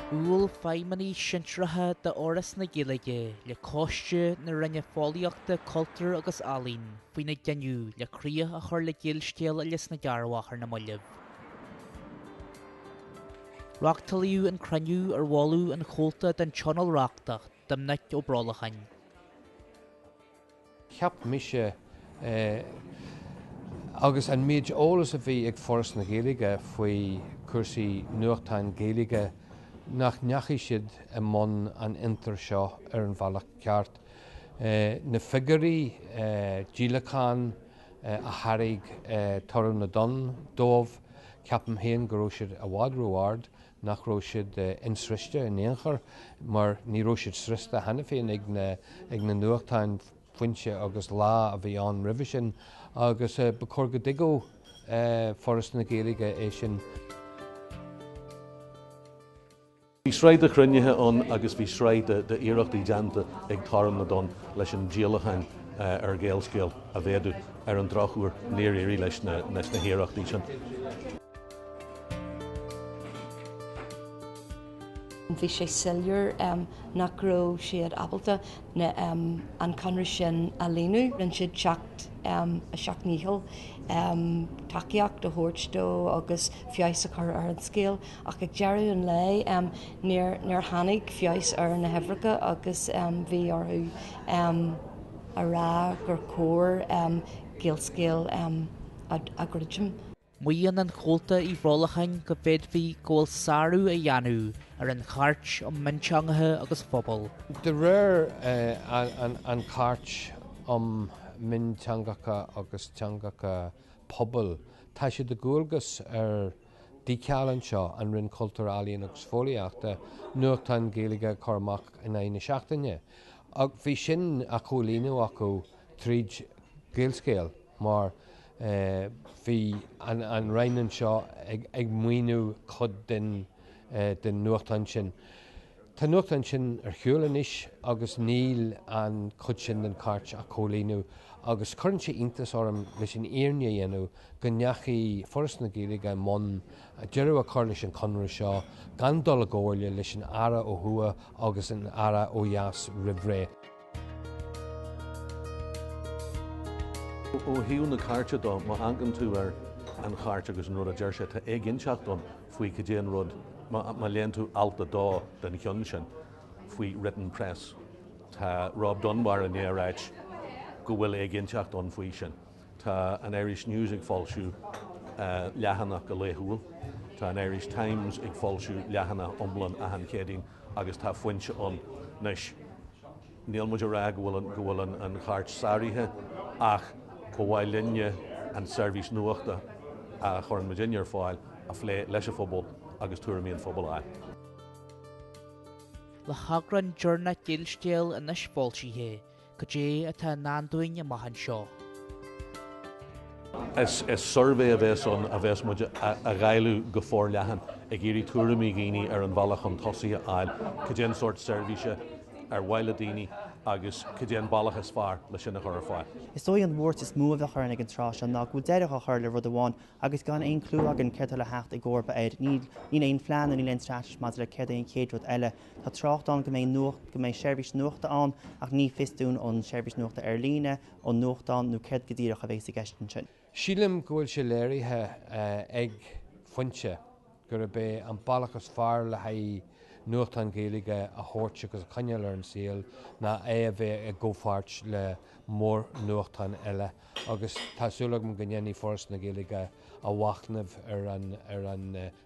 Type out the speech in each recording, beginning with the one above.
Úl feimení sintrathe de áras na Gaeilge le cóiste na rinne fáilíochta cultúr agus alín faoi na gceniú le críoch a chur le géilscéal leis na gearrhachar na muileh. Reachtaíodh an cruniú ar bháilú an chomhlta den tionolreachtach domnaic ó Brálachain. Ceap mise agus an méid ólas a bhí ag forras na Gaeilge faoi cuasaí nuachtáin Gaeilge nach neachí siad a món an intar seo ar an bhealach ceart. Na figurí díleachán a tharraigh Torram na Don dómh ceapam héan go raibh siad a bhád roiard nach raibh siad insriste in éonchar mar ní raibh siad sriste hena féin ag na nuachtáin foinse agus lá a bhí an roimhe sin agus ba chur go digó forras na Gaeilge é sin. Bhí sreid a chrunnithe an agus bhí sreid de iarachtaí deanta ag Torram na Don leis an díleachán ar géalscéal a bhéadú ar an drachúir níor éirí leis na hiarachtaí sin. Bhí sé silliúr nach raibh siad abalta na an conradh sin a léanú rinne siad seacht a seaachníthil takeíocht do thuairt agus fios a chur ar an scéal ach ag dearú an lei níor tháinig fios ar na Heimhreacha agus bhí orthú a rá gur cóir géalscéal a gcuidim. Muíonn an chomhlta í Brálachain go bhéad bhí ggóil sairú a dhéanú ar an chart an minteangaithe agus phobal. De réir an chart minteangacha agus teangacha pobal tá siad de gúilgus ar dícealann seo an rinn cultúrálíon agus fóliaachta nuachtáin Gaeilge cormach in aine seachtaine. Ag bhí sin a cholíú acu tríd géalscéal mar bhí an rainan seo ag muoinú chud den nuachtáin sin. Tá nuachtáin sin ar shiúlanis agus níl an chud sin den cart a cholíú agus chuann sé iontas orm leis an éirne dhéanú go neachí forras na Gaeilge món a deireadh a chur leis an conradh seo gan dul agóirle leis an ara ó thua agus an ara ó dheas ribré. Ó hiú na carte dó má angan tú ar an chart agus an rud a deir sé tá ag inseach don faoi go déan rud má léon tú alta dó den cheann sin faoi written press. Tá Rob Dunbar an éráid go bhfuil ag inseach don faoi sin. Tá an Irish News ag fáilsiú leathanach go léthúil. Tá an Irish Times ag fáilsiú leathanach iomlán a an cédaoin agus tá foinse an nes. Níl muidir rá go bhfuil an chart sáirithe ach go bhfuil linne an seirbhís nuachta a chur an Virginia fáil a phlé leis a phobal agus tuairimíon phobal á. Le hagran dearna géilscéal in is fáilsíthe go dé atá nándúin a maihan seo. Is survé a bheits an a bheits muide a ghailú go fór leathan ag géirí tuairimí géine ar an bhealach an tosaí áil go déan sort seirbhíse ar bhaile daoine agus go déan bailach is fearr leis sin na chur fáil. Is dói an bhórt is mú a chuir ag an trás an nach go deireach a chuir le rud amháin agus gan aon clú ag an ceirta le hecht ag gcóirba éid. Ní éon phlean í len stráis má le ceir aon céad rud eile. Tá trácht an go mé seirbhís nuachta an ach ní fistún ón seirbhís nuachta ar líne ón nuachtáin nó ceir go dtíreach a bhééis gastan sin. Sílim go bhfuil sé léirithe ag foinse gur bé an bailachas fearr le haí nuachtáin Gaeilge a thuairt agus a cainneal ar an síl na é a bheith ag ggófáirt le mór nuachtáin eile agus tásúlaach go gnéanaí forras na Gaeilge a bhaachnamh ar an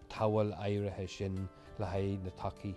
tábhail éirithe sin le haí na tacaí.